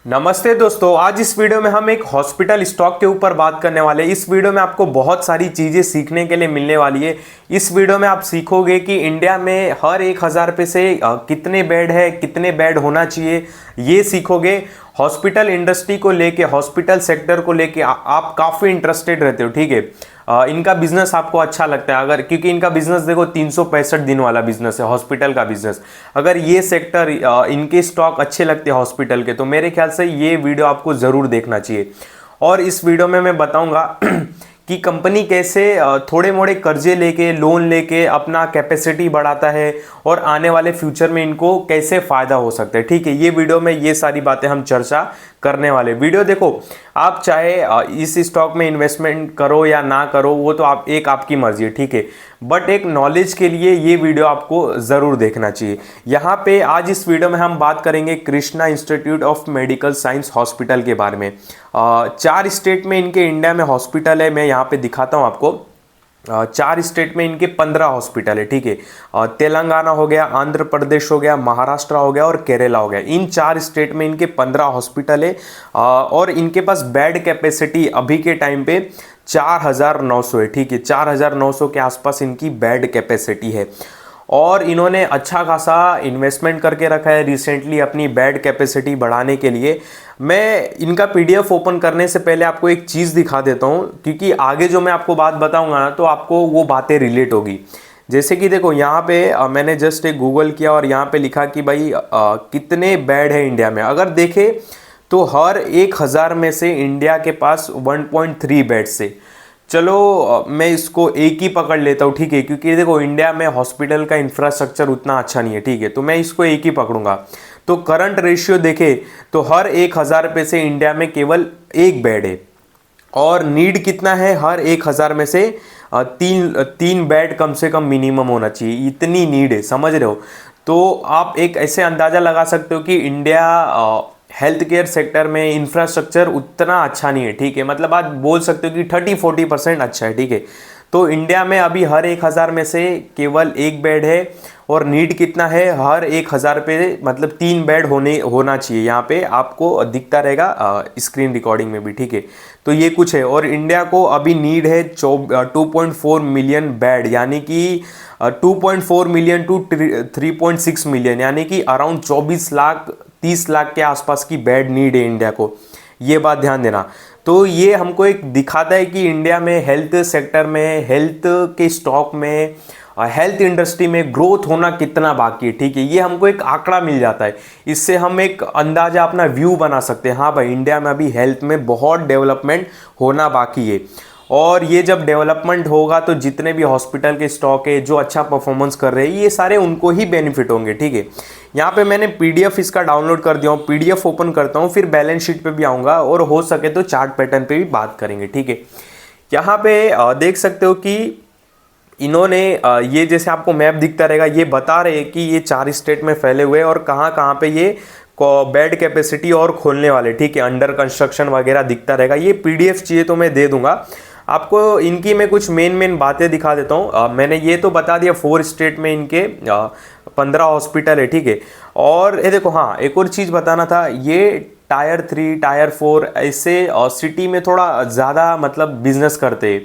नमस्ते दोस्तों, आज इस वीडियो में हम एक हॉस्पिटल स्टॉक के ऊपर बात करने वाले हैं। इस वीडियो में आपको बहुत सारी चीज़ें सीखने के लिए मिलने वाली है। इस वीडियो में आप सीखोगे कि इंडिया में हर 1000 पे से कितने बेड है, कितने बेड होना चाहिए, ये सीखोगे। हॉस्पिटल इंडस्ट्री को लेके, हॉस्पिटल सेक्टर को लेके आप काफ़ी इंटरेस्टेड रहते हो, ठीक है। इनका बिजनेस आपको अच्छा लगता है, अगर क्योंकि इनका बिजनेस देखो 365 दिन वाला बिजनेस है, हॉस्पिटल का बिजनेस। अगर ये सेक्टर, इनके स्टॉक अच्छे लगते हैं हॉस्पिटल के, तो मेरे ख्याल से ये वीडियो आपको ज़रूर देखना चाहिए। और इस वीडियो में मैं बताऊंगा कि कंपनी कैसे थोड़े मोड़े कर्जे लेके, लोन लेके अपना कैपेसिटी बढ़ाता है और आने वाले फ्यूचर में इनको कैसे फ़ायदा हो सकता है, ठीक है। ये वीडियो में ये सारी बातें हम चर्चा करने वाले। वीडियो देखो, आप चाहे इस स्टॉक में इन्वेस्टमेंट करो या ना करो, वो तो आपकी मर्जी है, ठीक है। बट एक नॉलेज के लिए ये वीडियो आपको ज़रूर देखना चाहिए। यहाँ पे आज इस वीडियो में हम बात करेंगे Krishna institute of medical science hospital के बारे में। 4 स्टेट में इनके इंडिया में हॉस्पिटल है। मैं यहाँ पे दिखाता हूँ आपको। 4 स्टेट में इनके 15 हॉस्पिटल है, ठीक है। तेलंगाना हो गया, आंध्र प्रदेश हो गया, महाराष्ट्र हो गया और केरला हो गया। इन 4 स्टेट में इनके 15 हॉस्पिटल है और इनके पास बेड कैपेसिटी अभी के टाइम पे 4900 है, ठीक है। 4900 के आसपास इनकी बेड कैपेसिटी है और इन्होंने अच्छा खासा इन्वेस्टमेंट करके रखा है रिसेंटली अपनी बेड कैपेसिटी बढ़ाने के लिए। मैं इनका पीडीएफ ओपन करने से पहले आपको एक चीज़ दिखा देता हूँ, क्योंकि आगे जो मैं आपको बात बताऊंगा ना, तो आपको वो बातें रिलेट होगी। जैसे कि देखो, यहाँ पे मैंने जस्ट एक गूगल किया और यहाँ पे लिखा कि भाई कितने बेड है इंडिया में। अगर देखें तो हर 1000 में से इंडिया के पास 1.3 बेड से, चलो मैं इसको एक ही पकड़ लेता हूँ, ठीक है। क्योंकि देखो, इंडिया में हॉस्पिटल का इंफ्रास्ट्रक्चर उतना अच्छा नहीं है, ठीक है। तो मैं इसको एक ही पकड़ूंगा। तो करंट रेशियो देखे तो हर 1000 पे से इंडिया में केवल 1 बेड है और नीड कितना है, हर 1000 में से तीन बेड कम से कम मिनिमम होना चाहिए। इतनी नीड है, समझ रहे हो। तो आप एक ऐसे अंदाज़ा लगा सकते हो कि इंडिया हेल्थ केयर सेक्टर में इंफ्रास्ट्रक्चर उतना अच्छा नहीं है, ठीक है। मतलब आप बोल सकते हो कि 30-40% अच्छा है, ठीक है। तो इंडिया में अभी हर 1000 में से केवल 1 बेड है और नीड कितना है, हर 1000 पे मतलब 3 बेड होना चाहिए। यहाँ पे आपको दिखता रहेगा स्क्रीन रिकॉर्डिंग में भी, ठीक है। तो ये कुछ है और इंडिया को अभी नीड है 2.4 मिलियन बेड, यानी कि 2.4 मिलियन टू 3.6 मिलियन, यानी कि अराउंड 24 लाख 30 लाख के आसपास की बेड नीड है इंडिया को। ये बात ध्यान देना। तो ये हमको एक दिखाता है कि इंडिया में हेल्थ सेक्टर में, हेल्थ के स्टॉक में, हेल्थ इंडस्ट्री में ग्रोथ होना कितना बाकी है, ठीक है। ये हमको एक आंकड़ा मिल जाता है। इससे हम एक अंदाजा, अपना व्यू बना सकते हैं। हाँ भाई, इंडिया में अभी हेल्थ में बहुत डेवलपमेंट होना बाकी है और ये जब डेवलपमेंट होगा तो जितने भी हॉस्पिटल के स्टॉक है जो अच्छा परफॉर्मेंस कर रहे हैं, ये सारे उनको ही बेनिफिट होंगे, ठीक है। यहाँ पे मैंने पीडीएफ इसका डाउनलोड कर दिया हूँ। पीडीएफ ओपन करता हूँ, फिर बैलेंस शीट पे भी आऊँगा और हो सके तो चार्ट पैटर्न पे भी बात करेंगे, ठीक है। यहाँ पे देख सकते हो कि इन्होंने ये जैसे आपको मैप दिखता रहेगा, ये बता रहे हैं कि ये 4 स्टेट में फैले हुए हैं और कहाँ कहाँ पे ये बेड कैपेसिटी और खोलने वाले, ठीक है। अंडर कंस्ट्रक्शन वगैरह दिखता रहेगा। ये पीडीएफ चाहिए तो मैं दे दूंगा आपको। इनकी मैं कुछ मेन बातें दिखा देता हूँ। मैंने ये तो बता दिया 4 स्टेट में इनके 15 हॉस्पिटल है, ठीक है। और ये देखो, हाँ, एक और चीज़ बताना था। ये टायर 3, टायर 4 ऐसे सिटी में थोड़ा ज़्यादा मतलब बिजनेस करते हैं।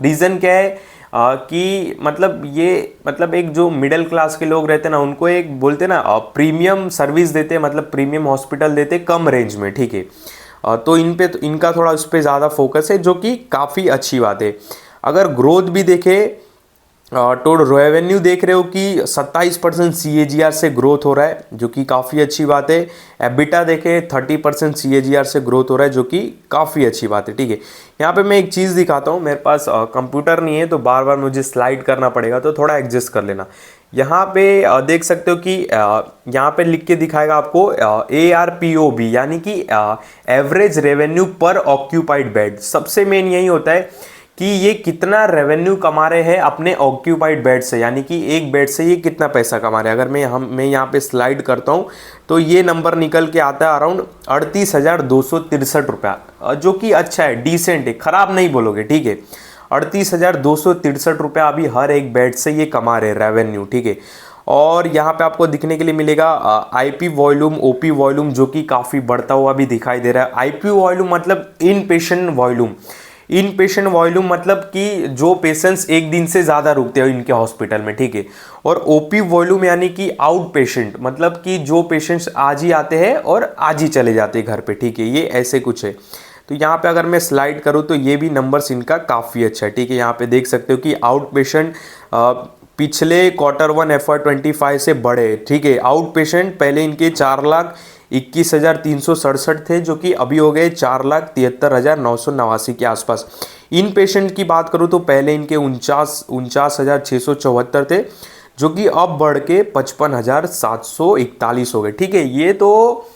रीज़न क्या है कि मतलब ये, मतलब एक जो मिडिल क्लास के लोग रहते हैं ना, उनको एक बोलते हैं ना प्रीमियम सर्विस देते, मतलब प्रीमियम हॉस्पिटल देते कम रेंज में, ठीक है। तो इनका थोड़ा उस पर ज़्यादा फोकस है, जो कि काफ़ी अच्छी बात है। अगर ग्रोथ भी देखे तो रेवेन्यू देख रहे हो कि 27% CAGR से ग्रोथ हो रहा है, जो कि काफ़ी अच्छी बात है। एबिटा देखे 30% CAGR से ग्रोथ हो रहा है, जो कि काफ़ी अच्छी बात है, ठीक है। यहाँ पे मैं एक चीज़ दिखाता हूँ। मेरे पास कंप्यूटर नहीं है तो बार बार मुझे स्लाइड करना पड़ेगा, तो थोड़ा एडजस्ट कर लेना। यहाँ पे देख सकते हो कि यहाँ पे लिख के दिखाएगा आपको ARPOB, यानी कि एवरेज रेवेन्यू पर ऑक्यूपाइड बेड। सबसे मेन यही होता है कि ये कितना रेवेन्यू कमा रहे हैं अपने ऑक्यूपाइड बेड से, यानी कि एक बेड से ये कितना पैसा कमा रहे हैं। अगर मैं यहाँ पे स्लाइड करता हूँ तो ये नंबर निकल के आता है अराउंड 38,263 रुपया, जो कि अच्छा है, डिसेंट है, खराब नहीं बोलोगे, ठीक है। 38,263 रुपया अभी हर एक बेड से ये कमा रहे रेवेन्यू, ठीक है। और यहाँ पे आपको दिखने के लिए मिलेगा आईपी वॉल्यूम, ओपी वॉल्यूम, जो कि काफ़ी बढ़ता हुआ भी दिखाई दे रहा है। आईपी वॉल्यूम मतलब इन पेशेंट वॉल्यूम, इन पेशेंट वॉल्यूम मतलब कि जो पेशेंट्स एक दिन से ज़्यादा रुकते हो इनके हॉस्पिटल में, ठीक है। और ओपी वॉल्यूम यानी कि आउट पेशेंट, मतलब कि जो पेशेंट्स आज ही आते हैं और आज ही चले जाते हैं घर पे, ठीक है। ये ऐसे कुछ है। तो यहाँ पे अगर मैं स्लाइड करूँ तो ये भी नंबर्स इनका काफ़ी अच्छा है, ठीक है। यहाँ पे देख सकते हो कि आउट पेशेंट पिछले Q1 FY25 से बढ़े, ठीक है। आउट पेशेंट पहले इनके 4,21,367 थे, जो कि अभी हो गए 4,73,989 के आसपास। इन पेशेंट की बात करूँ तो पहले इनके 49,674 थे, जो कि अब बढ़ के 55,741 हो गए, ठीक है। ये तो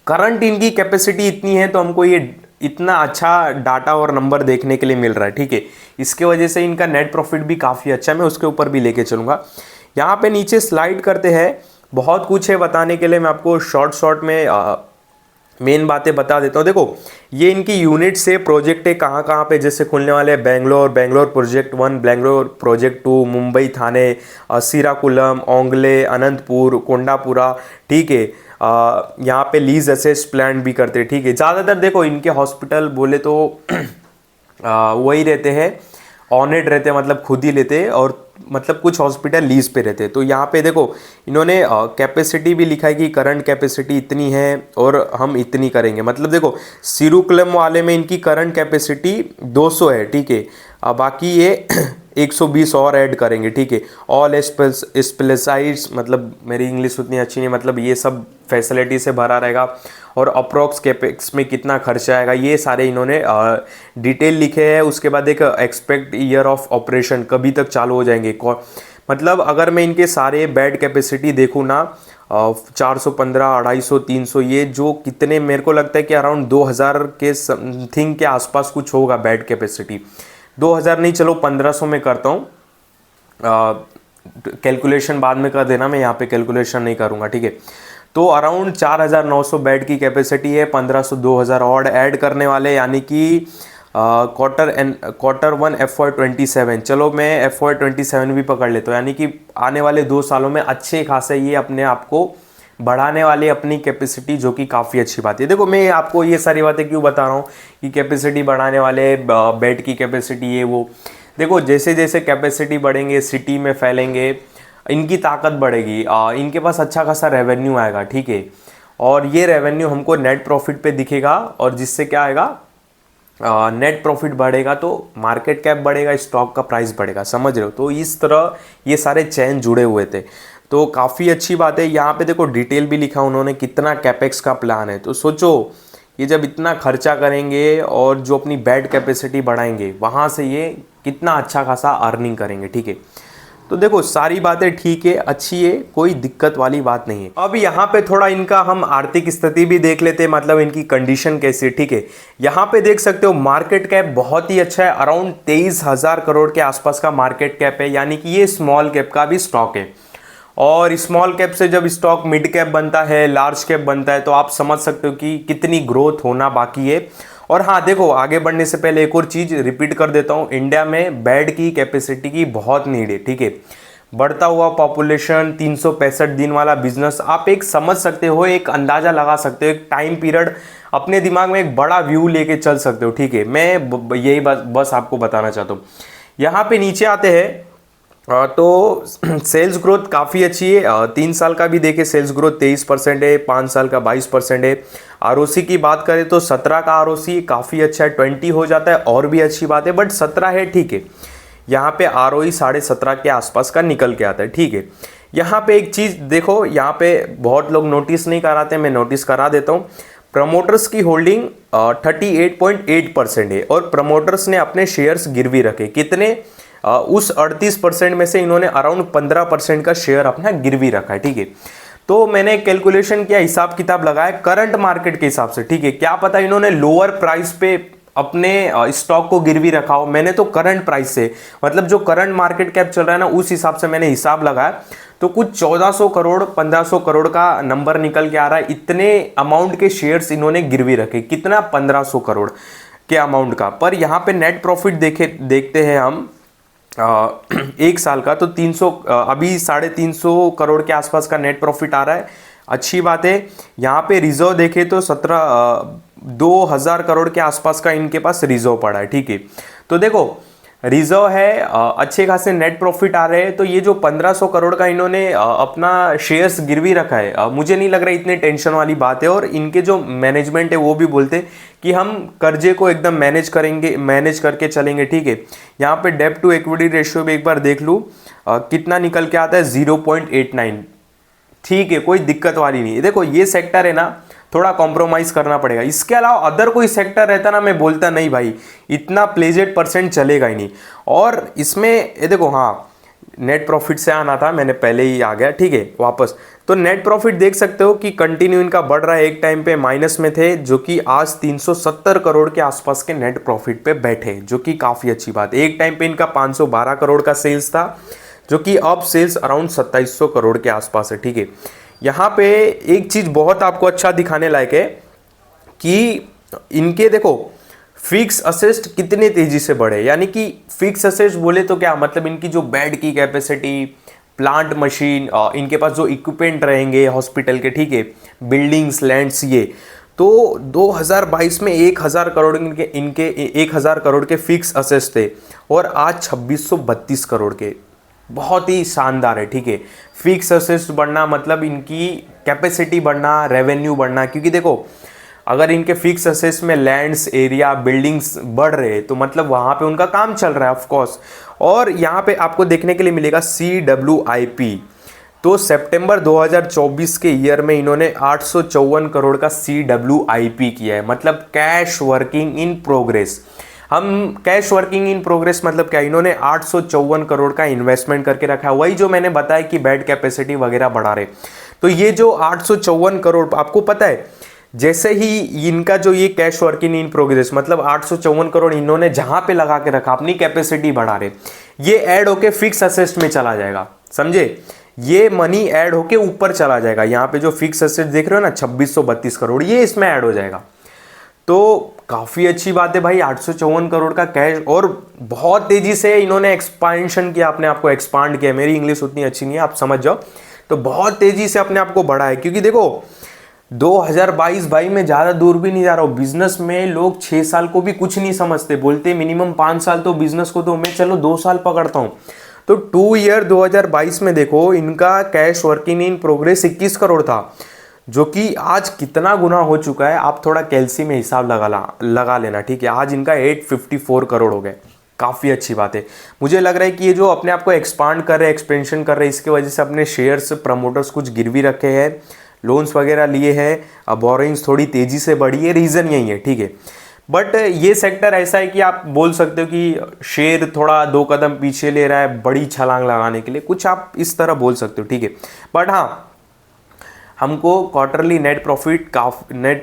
करंट इनकी कैपेसिटी इतनी है, तो हमको ये इतना अच्छा डाटा और नंबर देखने के लिए मिल रहा है, ठीक है। इसके वजह से इनका नेट प्रॉफिट भी काफ़ी अच्छा है, मैं उसके ऊपर भी लेके चलूँगा। यहाँ पे नीचे स्लाइड करते हैं, बहुत कुछ है बताने के लिए, मैं आपको शॉर्ट में मेन बातें बता देता हूँ। देखो ये इनकी यूनिट से प्रोजेक्ट है, कहाँ कहाँ पे जैसे खुलने वाले हैं। बेंगलोर प्रोजेक्ट 1, बेंगलोर प्रोजेक्ट 2, मुंबई थाने, श्रीकाकुलम, ओंगले, अनंतपुर, कोंडापुरा, ठीक है। यहाँ पे लीज असेस प्लान भी करते हैं, ठीक है। ज़्यादातर देखो इनके हॉस्पिटल बोले तो वही रहते हैं, ऑनेड रहते हैं, मतलब खुद ही लेते हैं, और मतलब कुछ हॉस्पिटल लीज पे रहते हैं। तो यहाँ पे देखो इन्होंने कैपेसिटी भी लिखा है कि करंट कैपेसिटी इतनी है और हम इतनी करेंगे। मतलब देखो सिरुकुलम वाले में इनकी करंट कैपेसिटी 200 है, ठीक है। बाकी ये 120 और ऐड करेंगे, ठीक है। ऑल स्पेशलाइज्ड, मतलब मेरी इंग्लिश उतनी अच्छी नहीं, मतलब ये सब फैसिलिटी से भरा रहेगा। और अप्रोक्स कैपेक्स में कितना खर्चा आएगा, ये सारे इन्होंने डिटेल लिखे हैं। उसके बाद एक एक्सपेक्ट ईयर ऑफ ऑपरेशन, कभी तक चालू हो जाएंगे। मतलब अगर मैं इनके सारे बेड कैपेसिटी देखूँ ना, 415, 250, 300, ये जो कितने, मेरे को लगता है कि अराउंड 2000 के समथिंग के आसपास कुछ होगा बेड कैपेसिटी। 2000 नहीं, चलो 1500 में करता हूँ। कैलकुलेशन बाद में कर देना, मैं यहाँ पे कैलकुलेशन नहीं करूँगा, ठीक है। तो अराउंड 4900 बेड की कैपेसिटी है, 1500 2000 और ऐड करने वाले, यानी कि Q1 FY27, चलो मैं FY27 भी पकड़ लेता हूँ, यानी कि आने वाले 2 सालों में अच्छे खासे ये अपने आप को बढ़ाने वाले अपनी कैपेसिटी, जो कि काफ़ी अच्छी बात है। देखो मैं आपको ये सारी बातें क्यों बता रहा हूँ कि कैपेसिटी बढ़ाने वाले, बेड की कैपेसिटी, ये वो। देखो जैसे जैसे कैपेसिटी बढ़ेंगे, सिटी में फैलेंगे, इनकी ताकत बढ़ेगी, इनके पास अच्छा खासा रेवेन्यू आएगा, ठीक है। और ये रेवेन्यू हमको नेट प्रॉफिट पे दिखेगा, और जिससे क्या आएगा, नेट प्रॉफिट बढ़ेगा तो मार्केट कैप बढ़ेगा, स्टॉक का प्राइस बढ़ेगा, समझ रहे हो। तो इस तरह ये सारे चैन जुड़े हुए थे, तो काफ़ी अच्छी बात है। यहाँ पे देखो डिटेल भी लिखा उन्होंने, कितना कैपेक्स का प्लान है। तो सोचो ये जब इतना खर्चा करेंगे और जो अपनी बेड कैपेसिटी बढ़ाएंगे, वहाँ से ये कितना अच्छा खासा अर्निंग करेंगे, ठीक है। तो देखो सारी बातें ठीक है, अच्छी है, कोई दिक्कत वाली बात नहीं है। अब यहाँ पे थोड़ा इनका हम आर्थिक स्थिति भी देख लेते हैं, मतलब इनकी कंडीशन कैसी है, ठीक है। यहाँ पे देख सकते हो मार्केट कैप बहुत ही अच्छा है, अराउंड 23,000 करोड़ के आसपास का मार्केट कैप है, यानी कि ये स्मॉल कैप का भी स्टॉक है। और स्मॉल कैप से जब स्टॉक मिड कैप बनता है, लार्ज कैप बनता है, तो आप समझ सकते हो कि कितनी ग्रोथ होना बाकी है। और हाँ देखो, आगे बढ़ने से पहले एक और चीज़ रिपीट कर देता हूँ, इंडिया में बेड की कैपेसिटी की बहुत नीड है, ठीक है। बढ़ता हुआ पॉपुलेशन, 365 दिन वाला बिजनेस, आप एक समझ सकते हो, एक अंदाज़ा लगा सकते हो, एक टाइम पीरियड अपने दिमाग में एक बड़ा व्यू लेके चल सकते हो, ठीक है। मैं यही बस आपको बताना चाहता हूँ। यहाँ पे नीचे आते हैं, तो सेल्स ग्रोथ काफ़ी अच्छी है। 3 साल का भी देखें, सेल्स ग्रोथ 23% है, 5 साल का 22% है। आरओसी की बात करें तो 17 का आरओसी काफ़ी अच्छा है, 20 हो जाता है और भी अच्छी बात है, बट 17 है, ठीक है। यहाँ पे आरओई 17.5 के आसपास का निकल के आता है, ठीक है। यहाँ पे एक चीज़ देखो, यहाँ पे बहुत लोग नोटिस नहीं कराते, मैं नोटिस करा देता हूँ। प्रमोटर्स की होल्डिंग 38.8% है, और प्रमोटर्स ने अपने शेयर्स गिरवी रखे, कितने, उस 38% में से इन्होंने अराउंड 15% का शेयर अपना गिरवी रखा है, ठीक है। तो मैंने कैलकुलेशन किया, हिसाब किताब लगाया करंट मार्केट के हिसाब से, ठीक है। क्या पता इन्होंने लोअर प्राइस पे अपने स्टॉक को गिरवी रखा हो, मैंने तो करंट प्राइस से, मतलब जो करंट मार्केट कैप चल रहा है ना, उस हिसाब से मैंने हिसाब लगाया, तो कुछ 1400 करोड़ 1500 करोड़ का नंबर निकल के आ रहा है। इतने अमाउंट के शेयर्स इन्होंने गिरवी रखे, कितना, 1500 करोड़ के अमाउंट का। पर यहाँ पे नेट प्रॉफिट देखते हैं हम, एक साल का, तो 300 अभी 350 करोड़ के आसपास का नेट प्रॉफिट आ रहा है। अच्छी बात है। यहाँ पे रिजर्व देखे तो 2000 करोड़ के आसपास का इनके पास रिजर्व पड़ा है, ठीक है। तो देखो रिजर्व है, अच्छे खासे नेट प्रॉफिट आ रहे हैं। तो ये जो 1500 करोड़ का इन्होंने अपना शेयर्स गिरवी रखा है, मुझे नहीं लग रहा इतने टेंशन वाली बात है। और इनके जो मैनेजमेंट है वो भी बोलते कि हम कर्जे को एकदम मैनेज करेंगे, मैनेज करके चलेंगे, ठीक है। यहाँ पे डेब्ट टू इक्विटी रेशियो भी एक बार देख लूँ कितना निकल के आता है, 0.89, ठीक है, कोई दिक्कत वाली नहीं है। देखो ये सेक्टर है ना, थोड़ा कॉम्प्रोमाइज करना पड़ेगा। इसके अलावा अदर कोई सेक्टर रहता ना, मैं बोलता नहीं भाई इतना प्लेजेड परसेंट चलेगा ही नहीं। और इसमें ये देखो, हाँ नेट प्रॉफिट से आना था, मैंने पहले ही आ गया, ठीक है वापस। तो नेट प्रॉफिट देख सकते हो कि कंटिन्यू इनका बढ़ रहा है। एक टाइम पे माइनस में थे, जो कि आज 370 करोड़ के आसपास के नेट प्रॉफिट पे बैठे, जो कि काफ़ी अच्छी बात है। एक टाइम पे इनका 512 करोड़ का सेल्स था, जो कि अब सेल्स अराउंड 2700 करोड़ के आसपास है, ठीक है। यहाँ पे एक चीज़ बहुत आपको अच्छा दिखाने लायक है कि इनके देखो फिक्स असेस्ट कितने तेजी से बढ़े। यानी कि फिक्स असेस्ट बोले तो क्या मतलब, इनकी जो बेड की कैपेसिटी, प्लांट मशीन, इनके पास जो इक्विपमेंट रहेंगे हॉस्पिटल के, ठीक है, बिल्डिंग्स, लैंड्स, ये तो 2022 में 1000 करोड़ इनके 1000 करोड़ के फिक्स असेस्ट थे और आज 2632 करोड़ के। बहुत ही शानदार है, ठीक है। फिक्स असेट्स बढ़ना मतलब इनकी कैपेसिटी बढ़ना, रेवेन्यू बढ़ना। क्योंकि देखो अगर इनके फिक्स असेट्स में लैंड्स, एरिया, बिल्डिंग्स बढ़ रहे हैं तो मतलब वहाँ पे उनका काम चल रहा है ऑफ कोर्स। और यहाँ पे आपको देखने के लिए मिलेगा CWIP। तो सितंबर 2024 के ईयर में इन्होंने 854 करोड़ का CWIP किया है, मतलब कैश वर्किंग इन प्रोग्रेस। हम कैश वर्किंग इन प्रोग्रेस मतलब क्या, इन्होंने 854 करोड़ का इन्वेस्टमेंट करके रखा है। वही जो मैंने बताया कि बेड कैपेसिटी वगैरह बढ़ा रहे। तो ये जो 854 करोड़, आपको पता है जैसे ही इनका जो ये कैश वर्किंग इन प्रोग्रेस मतलब 854 करोड़ इन्होंने जहां पे लगा के रखा, अपनी कैपेसिटी बढ़ा रहे, ये ऐड होके फिक्स असेट्स में चला जाएगा, समझे। ये मनी ऐड होके ऊपर चला जाएगा। यहाँ पे जो फिक्स असेट्स देख रहे हो ना 2632 करोड़, ये इसमें ऐड हो जाएगा। तो काफ़ी अच्छी बात है भाई, 854 करोड़ का कैश। और बहुत तेजी से इन्होंने एक्सपांशन किया, अपने आप को एक्सपांड किया। मेरी इंग्लिश उतनी अच्छी नहीं है, आप समझ जाओ। तो बहुत तेजी से अपने आप को बढ़ा है। क्योंकि देखो 2022 भाई मैं ज़्यादा दूर भी नहीं जा रहा हूँ, बिजनेस में लोग 6 साल को भी कुछ नहीं समझते, बोलते मिनिमम 5 साल तो बिजनेस को दो, मैं चलो 2 साल पकड़ता हूँ। तो 2 ईयर 2022 में देखो इनका cash working in progress 21 crore था, जो कि आज कितना गुना हो चुका है, आप थोड़ा कैलसी में हिसाब लगा लेना, ठीक है। आज इनका 854 करोड़ हो गए। काफ़ी अच्छी बात है। मुझे लग रहा है कि ये जो अपने आप को एक्सपांड कर रहे हैं, एक्सपेंशन कर रहे हैं, इसके वजह से अपने शेयर्स, प्रमोटर्स कुछ गिरवी रखे हैं, लोन्स वगैरह लिए हैं, अब बोरोइंग्स थोड़ी तेज़ी से बढ़ी है, रीज़न यही है, ठीक है। बट ये सेक्टर ऐसा है कि आप बोल सकते हो कि शेयर थोड़ा 2 कदम पीछे ले रहा है बड़ी छलांग लगाने के लिए, कुछ आप इस तरह बोल सकते हो, ठीक है। बट हाँ, हमको क्वार्टरली नेट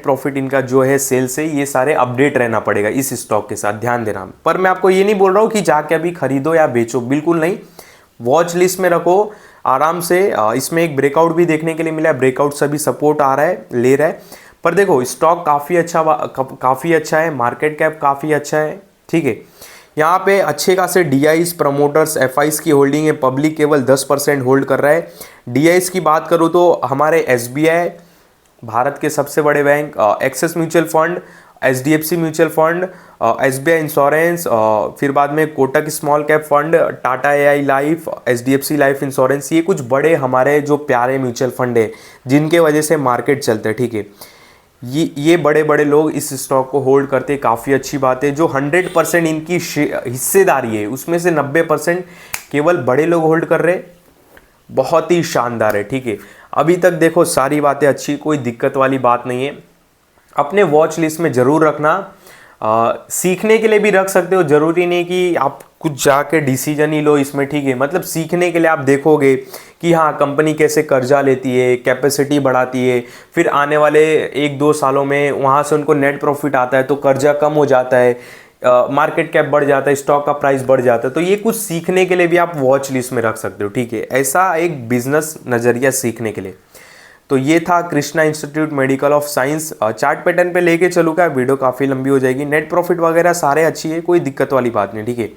प्रॉफिट इनका जो है सेल से, ये सारे अपडेट रहना पड़ेगा इस स्टॉक के साथ, ध्यान देना। पर मैं आपको ये नहीं बोल रहा हूँ कि जाके अभी खरीदो या बेचो, बिल्कुल नहीं। वॉच लिस्ट में रखो आराम से। इसमें एक ब्रेकआउट भी देखने के लिए मिला है, ब्रेकआउट से भी सपोर्ट आ रहा है, ले रहा है। पर देखो स्टॉक काफ़ी अच्छा है, मार्केट कैप काफ़ी अच्छा है, ठीक है। यहाँ पे अच्छे खासे DIs, प्रमोटर्स, FIs की होल्डिंग है, पब्लिक केवल 10% होल्ड कर रहा है। DIs की बात करूँ तो हमारे SBI, भारत के सबसे बड़े bank, axis mutual fund, HDFC mutual fund, SBI insurance, फिर बाद में Kotak small cap fund, Tata AI life, HDFC life insurance, ये कुछ बड़े हमारे जो प्यारे म्यूचुअल फंड है जिनके वजह से मार्केट चलते हैं, ठीक है। ये बड़े बड़े लोग इस स्टॉक को होल्ड करते हैं, काफ़ी अच्छी बात है। जो 100% इनकी हिस्सेदारी है उसमें से 90% केवल बड़े लोग होल्ड कर रहे, बहुत ही शानदार है, ठीक है। अभी तक देखो सारी बातें अच्छी, कोई दिक्कत वाली बात नहीं है। अपने वॉच लिस्ट में ज़रूर रखना, सीखने के लिए भी रख सकते हो, ज़रूरी नहीं कि आप कुछ जाके डिसीजन ही लो इसमें, ठीक है। मतलब सीखने के लिए आप देखोगे कि हाँ कंपनी कैसे कर्जा लेती है, कैपेसिटी बढ़ाती है, फिर आने वाले 1-2 सालों में वहाँ से उनको नेट प्रॉफिट आता है तो कर्जा कम हो जाता है, मार्केट कैप बढ़ जाता है, स्टॉक का प्राइस बढ़ जाता है। तो ये कुछ सीखने के लिए भी आप वॉच लिस्ट में रख सकते हो, ठीक है। ऐसा एक बिजनेस नज़रिया सीखने के लिए। तो ये था Krishna institute medical of science. Chart pattern पे लेके चलूँगा, वीडियो काफ़ी लंबी हो जाएगी। नेट प्रॉफिट वगैरह सारे अच्छी है, कोई दिक्कत वाली बात नहीं, ठीक है।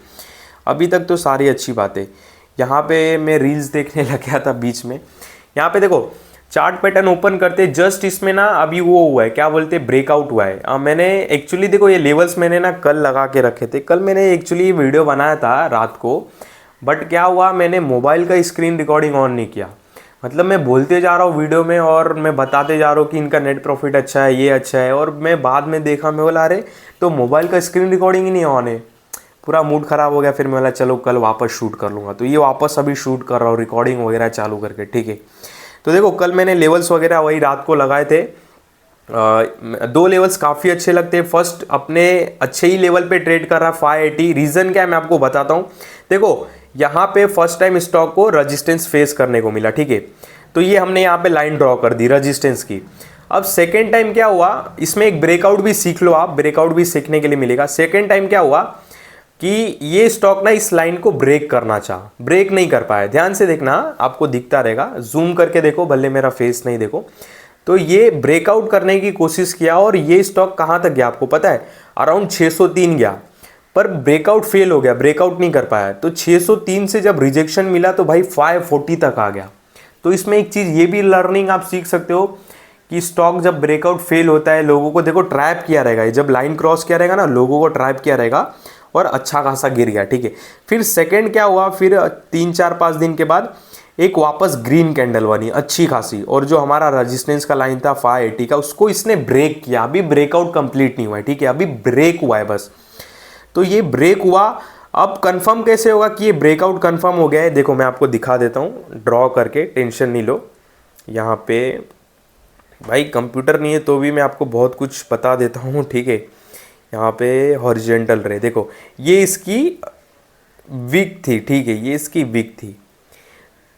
अभी तक तो सारी अच्छी बातें। यहाँ पे मैं रील्स देखने लग गया था बीच में। यहाँ पे देखो चार्ट पैटर्न ओपन करते जस्ट इसमें ना अभी वो हुआ है, क्या बोलते हैं, ब्रेकआउट हुआ है। मैंने एक्चुअली देखो ये लेवल्स मैंने ना कल लगा के रखे थे। कल मैंने एक्चुअली वीडियो बनाया था रात को, बट क्या हुआ, मैंने मोबाइल का स्क्रीन रिकॉर्डिंग ऑन नहीं किया। मतलब मैं बोलते जा रहा हूँ वीडियो में और मैं बताते जा रहा हूँ कि इनका नेट प्रॉफिट अच्छा है, ये अच्छा है, और मैं बाद में देखा, मैं बोला अरे तो मोबाइल का स्क्रीन रिकॉर्डिंग ही नहीं ऑन है। पूरा मूड ख़राब हो गया। फिर मैं बोला चलो कल वापस शूट कर लूँगा। तो ये वापस अभी शूट कर रहा हूँ रिकॉर्डिंग वगैरह चालू करके, ठीक है। तो देखो कल मैंने लेवल्स वगैरह वही रात को लगाए थे। 2 लेवल्स काफ़ी अच्छे लगते हैं। फर्स्ट अपने अच्छे ही लेवल पे ट्रेड कर रहा है 580। रीज़न क्या है मैं आपको बताता हूँ। देखो यहाँ पे फर्स्ट टाइम स्टॉक को रजिस्टेंस फेस करने को मिला, ठीक है। तो ये हमने यहाँ पे लाइन ड्रॉ कर दी रजिस्टेंस की। अब सेकेंड टाइम क्या हुआ, इसमें एक ब्रेकआउट भी सीख लो आप, ब्रेकआउट भी सीखने के लिए मिलेगा। सेकेंड टाइम क्या हुआ कि ये स्टॉक ना इस लाइन को ब्रेक करना चाहा, ब्रेक नहीं कर पाया। ध्यान से देखना, आपको दिखता रहेगा, जूम करके देखो, भले मेरा फेस नहीं देखो। तो ये ब्रेकआउट करने की कोशिश किया और ये स्टॉक कहाँ तक गया आपको पता है, अराउंड 603 गया, पर ब्रेकआउट फेल हो गया, ब्रेकआउट नहीं कर पाया। तो 603 से जब रिजेक्शन मिला तो भाई 540 तक आ गया। तो इसमें एक चीज़ ये भी लर्निंग आप सीख सकते हो कि स्टॉक जब ब्रेकआउट फेल होता है, लोगों को देखो ट्रैप किया रहेगा, जब लाइन क्रॉस किया रहेगा ना, लोगों को ट्रैप किया रहेगा और अच्छा खासा गिर गया, ठीक है। फिर सेकंड क्या हुआ, फिर 3-4-5 दिन के बाद एक वापस ग्रीन कैंडल बनी अच्छी खासी, और जो हमारा रेजिस्टेंस का लाइन था 580 का, उसको इसने ब्रेक किया। अभी ब्रेकआउट कंप्लीट नहीं हुआ है, ठीक है, अभी ब्रेक हुआ है बस। तो ये ब्रेक हुआ। अब कंफर्म कैसे होगा कि ये ब्रेकआउट कंफर्म हो गया है, देखो मैं आपको दिखा देता हूँ ड्रॉ करके, टेंशन नहीं लो। यहाँ पे भाई कंप्यूटर नहीं है तो भी मैं आपको बहुत कुछ बता देता हूँ, ठीक है। यहाँ पे हॉरिजेंटल रे, देखो ये इसकी वीक थी, ठीक है, ये इसकी वीक थी।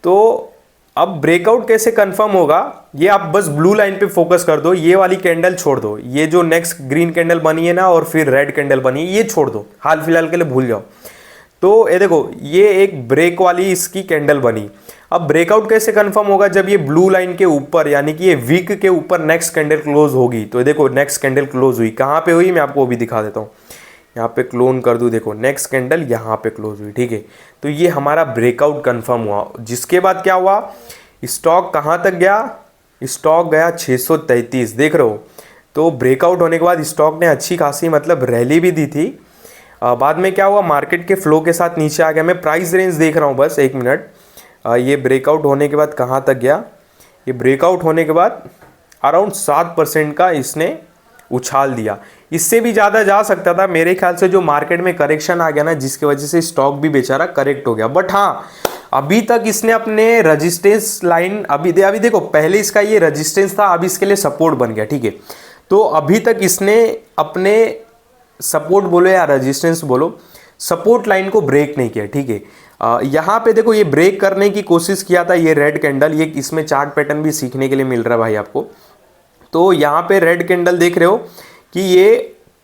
तो अब ब्रेकआउट कैसे कंफर्म होगा, ये आप बस ब्लू लाइन पे फोकस कर दो, ये वाली कैंडल छोड़ दो, ये जो नेक्स्ट ग्रीन कैंडल बनी है ना और फिर रेड कैंडल बनी है, ये छोड़ दो, हाल फिलहाल के लिए भूल जाओ। तो ये देखो ये एक ब्रेक वाली इसकी कैंडल बनी। अब ब्रेकआउट कैसे कंफर्म होगा, जब ये ब्लू लाइन के ऊपर यानी कि ये वीक के ऊपर नेक्स्ट कैंडल क्लोज होगी। तो देखो नेक्स्ट कैंडल क्लोज हुई, कहाँ पे हुई मैं आपको वो भी दिखा देता हूँ। यहाँ पे क्लोन कर दूँ, देखो नेक्स्ट कैंडल यहाँ पे क्लोज हुई, ठीक है। तो ये हमारा ब्रेकआउट कंफर्म हुआ। जिसके बाद क्या हुआ, स्टॉक कहाँ तक गया, स्टॉक गया 633, देख रहे हो। तो ब्रेकआउट होने के बाद स्टॉक ने अच्छी खासी मतलब रैली भी दी थी। बाद में क्या हुआ, मार्केट के फ्लो के साथ नीचे आ गया। मैं प्राइस रेंज देख रहा हूँ बस एक मिनट। ये ब्रेकआउट होने के बाद कहाँ तक गया, ये ब्रेकआउट होने के बाद अराउंड 7% का इसने उछाल दिया। इससे भी ज़्यादा जा सकता था मेरे ख्याल से, जो मार्केट में करेक्शन आ गया ना, जिसकी वजह से स्टॉक भी बेचारा करेक्ट हो गया। बट हाँ, अभी तक इसने अपने रेजिस्टेंस लाइन अभी देखो, पहले इसका ये रेजिस्टेंस था, अभी इसके लिए सपोर्ट बन गया, ठीक है। तो अभी तक इसने अपने सपोर्ट बोलो या रेजिस्टेंस बोलो, सपोर्ट लाइन को ब्रेक नहीं किया, ठीक है। यहाँ पे देखो ये ब्रेक करने की कोशिश किया था, ये रेड कैंडल, ये इसमें चार्ट पैटर्न भी सीखने के लिए मिल रहा है भाई आपको। तो यहाँ पे रेड कैंडल देख रहे हो कि ये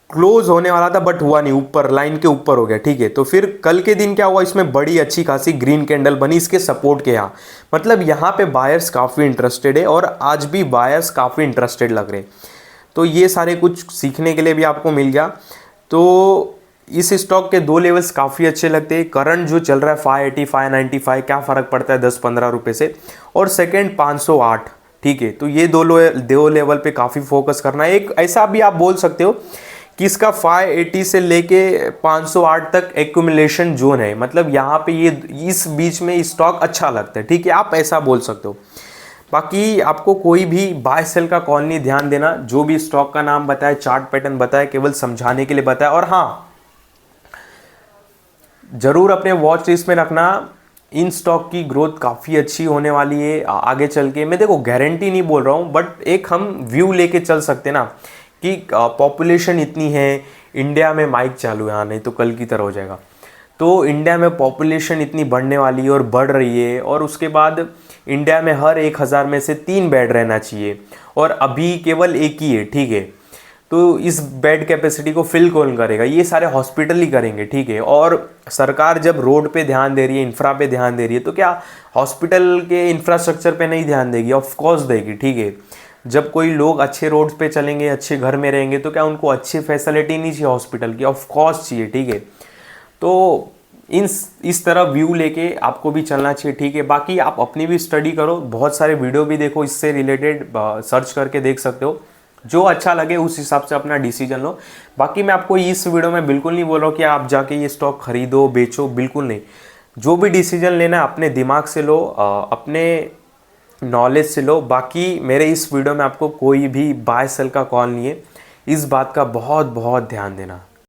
क्लोज होने वाला था बट हुआ नहीं, ऊपर लाइन के ऊपर हो गया, ठीक है। तो फिर कल के दिन क्या हुआ, इसमें बड़ी अच्छी खासी ग्रीन कैंडल बनी इसके सपोर्ट के यहाँ। मतलब यहाँ पे बायर्स काफ़ी इंटरेस्टेड है और आज भी बायर्स काफ़ी इंटरेस्टेड लग रहे हैं। तो ये सारे कुछ सीखने के लिए भी आपको मिल गया। तो इस स्टॉक के 2 लेवल्स काफ़ी अच्छे लगते हैं। करंट जो चल रहा है 580 595, क्या फ़र्क पड़ता है 10-15 रुपये से, और सेकेंड 508, ठीक है। तो ये दो लेवल पे काफ़ी फोकस करना है। एक ऐसा भी आप बोल सकते हो कि इसका 580 से लेके 508 तक एक्यूमुलेशन जोन है, मतलब यहाँ पे ये इस बीच में स्टॉक अच्छा लगता है, ठीक है, आप ऐसा बोल सकते हो। बाकी आपको कोई भी बाय सेल का कॉल नहीं, ध्यान देना, जो भी स्टॉक का नाम बताया, चार्ट पैटर्न बताया, केवल समझाने के लिए बताया। और हाँ, जरूर अपने वॉच लिस्ट में रखना, इन स्टॉक की ग्रोथ काफ़ी अच्छी होने वाली है आगे चल के। मैं देखो गारंटी नहीं बोल रहा हूँ, बट एक हम व्यू लेके चल सकते ना कि पॉपुलेशन इतनी है इंडिया में, माइक चालू है, हाँ नहीं तो कल की तरह हो जाएगा। तो इंडिया में पॉपुलेशन इतनी बढ़ने वाली है और बढ़ रही है, और उसके बाद इंडिया में हर 1000 में से 3 बेड रहना चाहिए, और अभी केवल 1 ही है, ठीक है। तो इस बेड कैपेसिटी को फिल कौन करेगा, ये सारे हॉस्पिटल ही करेंगे, ठीक है। और सरकार जब रोड पे ध्यान दे रही है, इंफ्रा पे ध्यान दे रही है, तो क्या हॉस्पिटल के इंफ्रास्ट्रक्चर पे नहीं ध्यान देगी? ऑफ कोर्स देगी, ठीक है। जब कोई लोग अच्छे रोड्स पे चलेंगे, अच्छे घर में रहेंगे, तो क्या उनको अच्छी फैसिलिटी नहीं चाहिए हॉस्पिटल की? ऑफ कोर्स चाहिए, ठीक है। तो इस तरह व्यू लेके आपको भी चलना चाहिए, ठीक है। बाकी आप अपनी भी स्टडी करो, बहुत सारे वीडियो भी देखो इससे रिलेटेड, सर्च करके देख सकते हो, जो अच्छा लगे उस हिसाब से अपना डिसीजन लो। बाकी मैं आपको इस वीडियो में बिल्कुल नहीं बोल रहा हूँ कि आप जाके ये स्टॉक खरीदो बेचो, बिल्कुल नहीं। जो भी डिसीजन लेना है अपने दिमाग से लो, अपने नॉलेज से लो। बाकी मेरे इस वीडियो में आपको कोई भी बाय सेल का कॉल नहीं है, इस बात का बहुत बहुत ध्यान देना।